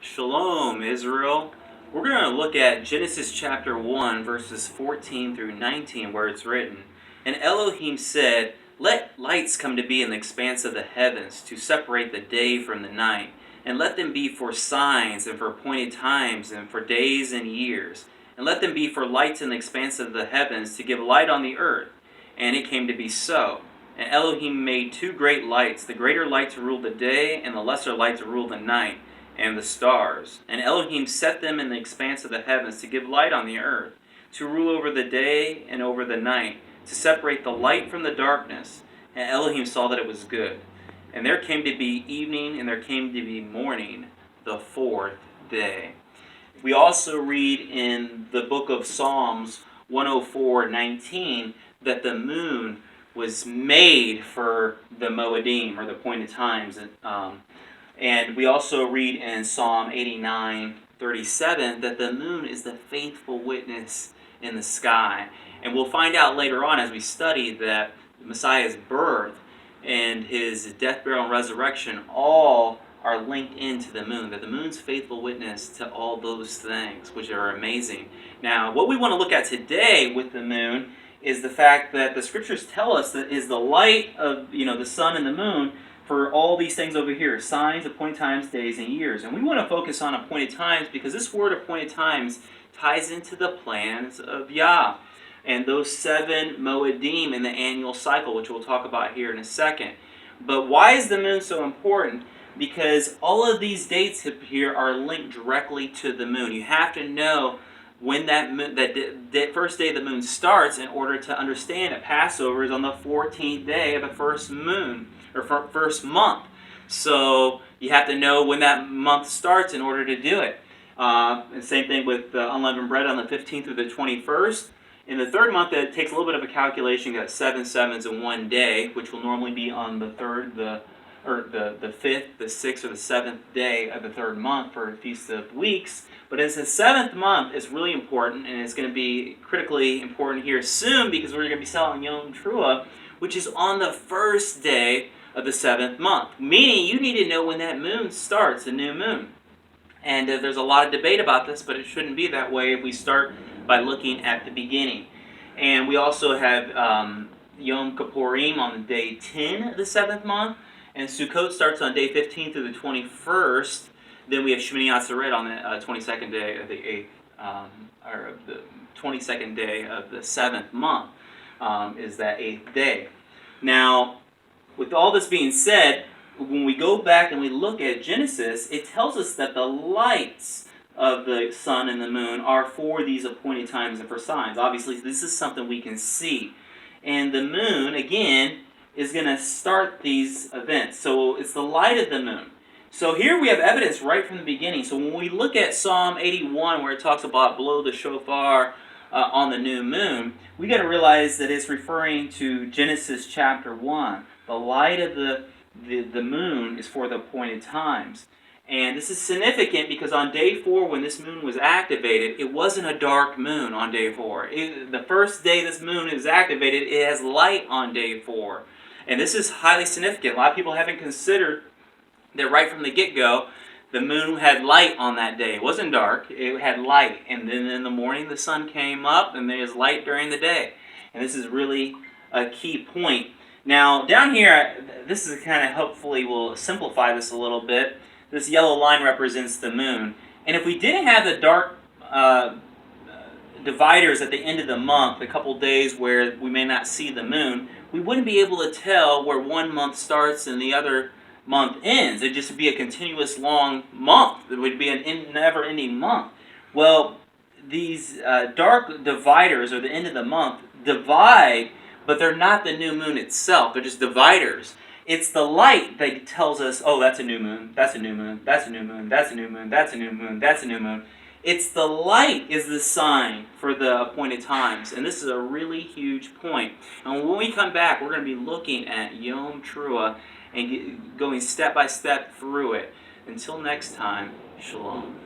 Shalom, Israel. We're going to look at Genesis chapter 1, verses 14 through 19, where it's written, "And Elohim said, Let lights come to be in the expanse of the heavens, to separate the day from the night, and let them be for signs, and for appointed times, and for days and years. And let them be for lights in the expanse of the heavens, to give light on the earth. And it came to be so. And Elohim made two great lights, the greater light to rule the day, and the lesser light to rule the night, and the stars. And Elohim set them in the expanse of the heavens to give light on the earth, to rule over the day and over the night, to separate the light from the darkness. And Elohim saw that it was good. And there came to be evening, and there came to be morning, the fourth day." We also read in the book of Psalms 104:19 that the moon was made for the Moedim, or the appointed times. And we also read in Psalm 89:37 that the moon is the faithful witness in the sky. And we'll find out later on as we study that Messiah's birth and his death, burial, and resurrection all are linked into the moon, that the moon's faithful witness to all those things, which are amazing. Now, what we want to look at today with the moon is the fact that the scriptures tell us that is the light of the sun and the moon for all these things over here: signs, appointed times, days, and years. And we want to focus on appointed times because this word appointed times ties into the plans of Yah and those 7 Moedim in the annual cycle, which we'll talk about here in a second. But why is the moon so important? Because all of these dates here are linked directly to the moon. You have to know when that first day of the moon starts in order to understand that Passover is on the 14th day of the first moon, or first month. So you have to know when that month starts in order to do it. And same thing with unleavened bread on the 15th through the 21st. In the third month, it takes a little bit of a calculation. You got 7 sevens in one day, which will normally be on the 3rd, the 5th, the 6th, or the 7th day of the third month for a Feast of Weeks. But as the 7th month is really important, and it's going to be critically important here soon because we're going to be selling Yom Trua, which is on the first day of the 7th month. Meaning you need to know when that moon starts, the new moon. And there's a lot of debate about this, but it shouldn't be that way if we start by looking at the beginning. And we also have Yom Kippurim on day 10 of the 7th month, and Sukkot starts on day 15 through the 21st. Then we have Shemini Atzeret on the 22nd day of the 8th, or of the 22nd day of the 7th month is that 8th day. Now, with all this being said, when we go back and we look at Genesis, it tells us that the lights of the sun and the moon are for these appointed times and for signs. Obviously, this is something we can see. And the moon, again, is going to start these events. So it's the light of the moon. So here we have evidence right from the beginning. So when we look at Psalm 81, where it talks about blow the shofar on the new moon, we got to realize that it's referring to Genesis chapter 1. The light of the moon is for the appointed times. And this is significant because on day 4, when this moon was activated, it wasn't a dark moon on day 4. The first day this moon is activated, it has light on day 4. And this is highly significant. A lot of people haven't considered that right from the get-go, the moon had light on that day. It wasn't dark, it had light. And then in the morning, the sun came up, and there's light during the day. And this is really a key point. Now, down here, this is kind of hopefully will simplify this a little bit. This yellow line represents the moon. And if we didn't have the dark dividers at the end of the month, a couple days where we may not see the moon, we wouldn't be able to tell where one month starts and the other month ends. It'd just be a continuous long month. It would be a never-ending month. Well, these dark dividers, or the end of the month, divide, but they're not the new moon itself. They're just dividers. It's the light that tells us, oh, that's a new moon, that's a new moon, that's a new moon, that's a new moon, that's a new moon, that's a new moon. It's the light is the sign for the appointed times. And this is a really huge point. And when we come back, we're going to be looking at Yom Trua and going step by step through it. Until next time, Shalom.